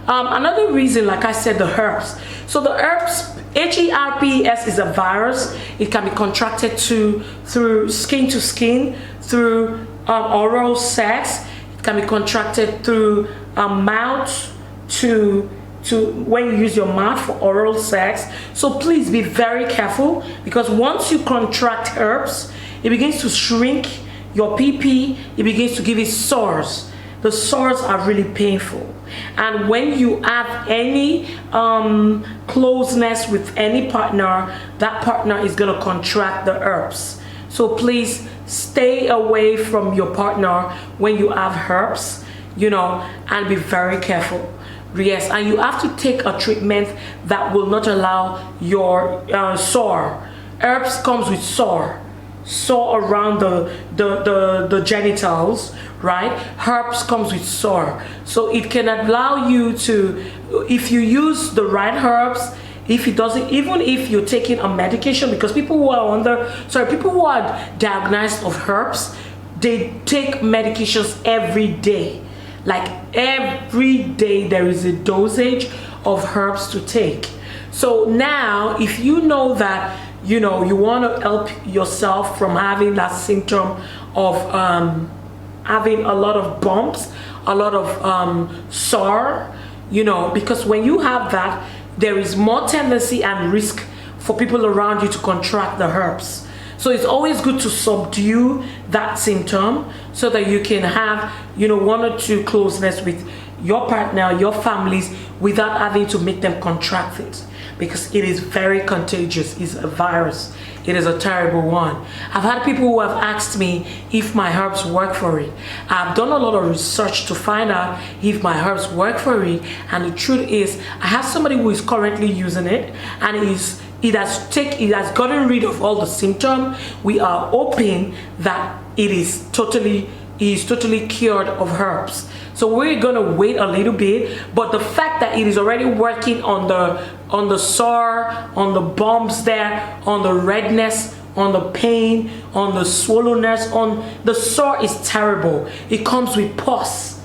Another reason, like I said, the herpes. So the herpes, herpes is a virus. It can be contracted through skin to skin, through oral sex. It can be contracted through mouth to when you use your mouth for oral sex. So please be very careful, because once you contract herpes, it begins to shrink your pee. It begins to give it sores. The sores are really painful, and when you have any closeness with any partner, that partner is going to contract the herpes. So please stay away from your partner when you have herpes, you know, and be very careful. Yes, and you have to take a treatment that will not allow your sore. Herpes comes with sore around the genitals, right? Herpes comes with sore, so it can allow you to, if you use the right herbs, if it doesn't, even if you're taking a medication, because people who are diagnosed of herpes, they take medications every day. Like every day there is a dosage of herbs to take. So now if you know that, you know, you want to help yourself from having that symptom of having a lot of bumps, a lot of sore, you know, because when you have that, there is more tendency and risk for people around you to contract the herpes. So it's always good to subdue that symptom so that you can have, you know, one or two closeness with your partner, your families, without having to make them contract it, because it is very contagious. It's a virus. It is a terrible one. I've had people who have asked me if my herbs work for it. I've done a lot of research to find out if my herbs work for it, and the truth is I have somebody who is currently using it, and it has gotten rid of all the symptoms. We are hoping that it is totally cured of herpes. So we're gonna wait a little bit, but the fact that it is already working on the sore, on the bumps there, on the redness, on the pain, on the swollenness, on the sore is terrible. It comes with pus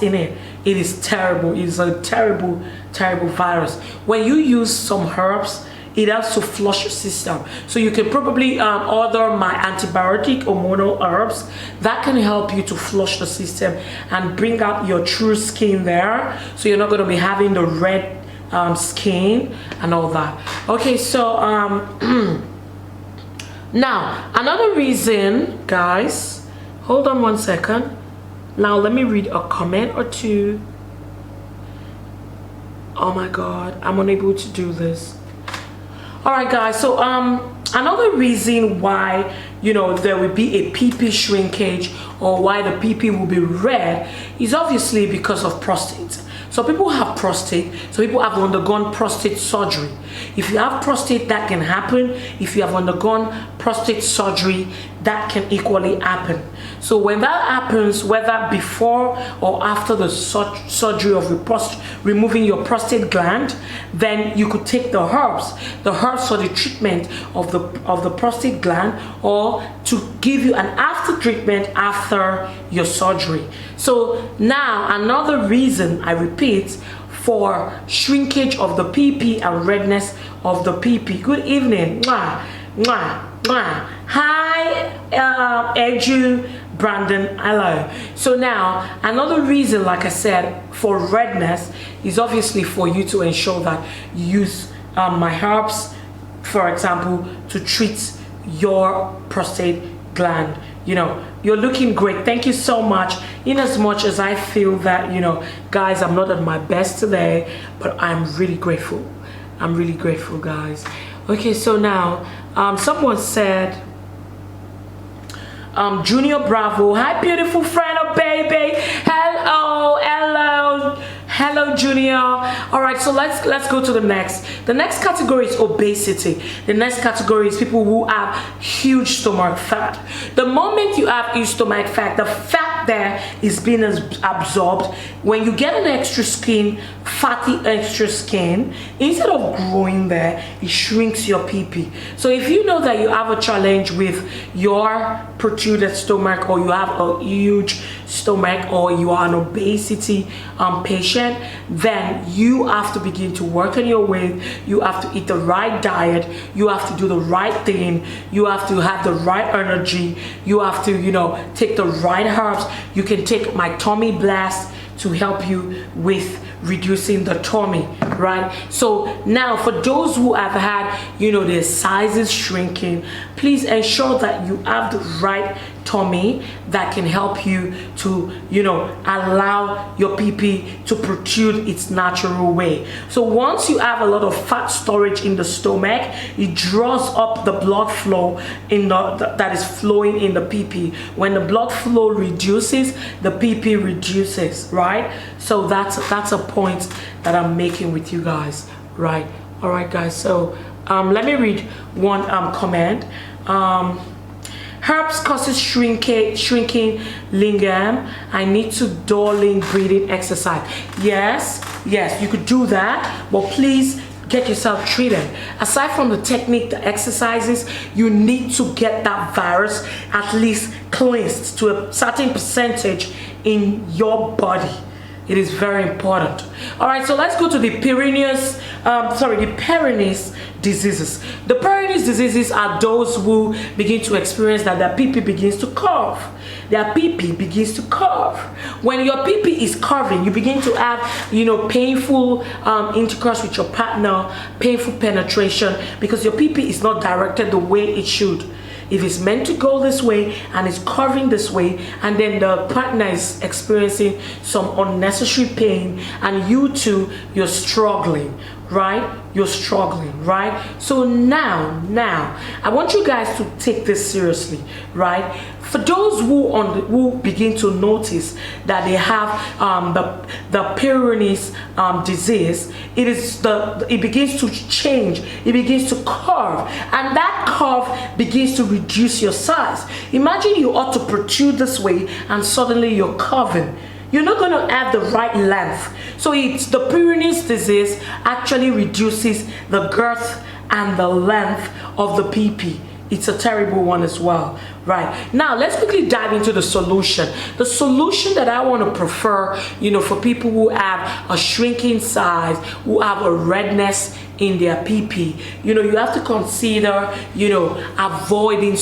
in it. It is terrible. It is a terrible virus. When you use some herbs, it helps to flush your system. So you can probably order my antibiotic hormonal herbs that can help you to flush the system and bring out your true skin there, so you're not going to be having the red skin and all that. Okay, so now another reason, guys, hold on one second. Now let me read a comment or two. Oh my god, I'm unable to do this. All right, guys, so another reason why, you know, there will be a pee shrinkage, or why the pee will be red, is obviously because of prostate. So people have prostate, so people have undergone prostate surgery. If you have prostate, that can happen. If you have undergone prostate surgery, that can equally happen. So when that happens, whether before or after the surgery of removing your prostate gland, then you could take the herbs for the treatment of the prostate gland, or to give you an after treatment after your surgery. So now another reason, I repeat, for shrinkage of the PP and redness of the PP. Good evening. Mwah, mwah, mwah. Hi, Edu, Brandon, hello. So now another reason, like I said, for redness is obviously for you to ensure that you use my herbs, for example, to treat your prostate gland. You know, you're looking great. Thank you so much. In as much as I feel that, you know, guys, I'm not at my best today, but I'm really grateful. I'm really grateful, guys. Okay, so now someone said, Junior Bravo, hi beautiful friend of baby. Hello Junior. All right, so let's go to the next. The next category is obesity. The next category is people who have huge stomach fat. The moment you have huge stomach fat, the fat there is being absorbed. When you get an extra skin, fatty extra skin, instead of growing there, it shrinks your PP. So if you know that you have a challenge with your protruded stomach, or you have a huge stomach, or you are an obesity patient, then you have to begin to work on your weight. You have to eat the right diet. You have to do the right thing. You have to have the right energy. You have to, you know, take the right herbs. You can take my tummy blast to help you with reducing the tummy, right? So now for those who have had, you know, their sizes shrinking, please ensure that you have the right tummy that can help you to, you know, allow your pee to protrude its natural way. So once you have a lot of fat storage in the stomach, it draws up the blood flow in that is flowing in the pee. When the blood flow reduces, the pee reduces, right? So that's a point that I'm making with you guys, right? All right, guys. So let me read one comment. Herbs causes shrinking lingam. I need to darling breathing exercise. Yes, you could do that, but please get yourself treated. Aside from the technique, the exercises, you need to get that virus at least cleansed to a certain percentage in your body. It is very important. All right, so let's go to the Pyrenees diseases. The Pyrenees diseases are those who begin to experience that their pee begins to curve. Their pee begins to curve. When your pee is curving, you begin to have, you know, painful intercourse with your partner, painful penetration, because your pee is not directed the way it should. If it's meant to go this way and it's curving this way, and then the partner is experiencing some unnecessary pain, and you too, you're struggling, right? You're struggling, right? So now I want you guys to take this seriously, right? For those who begin to notice that they have the Pyrenees disease, it begins to change, it begins to curve, and that curve begins to reduce your size. Imagine you ought to protrude this way and suddenly you're curving. You're not going to have the right length. So it's the Pyrenees disease actually reduces the girth and the length of the pee. It's a terrible one as well, right? Now let's quickly dive into the solution. The solution that I want to prefer, you know, for people who have a shrinking size, who have a redness in their pee, you know, you have to consider, you know, avoiding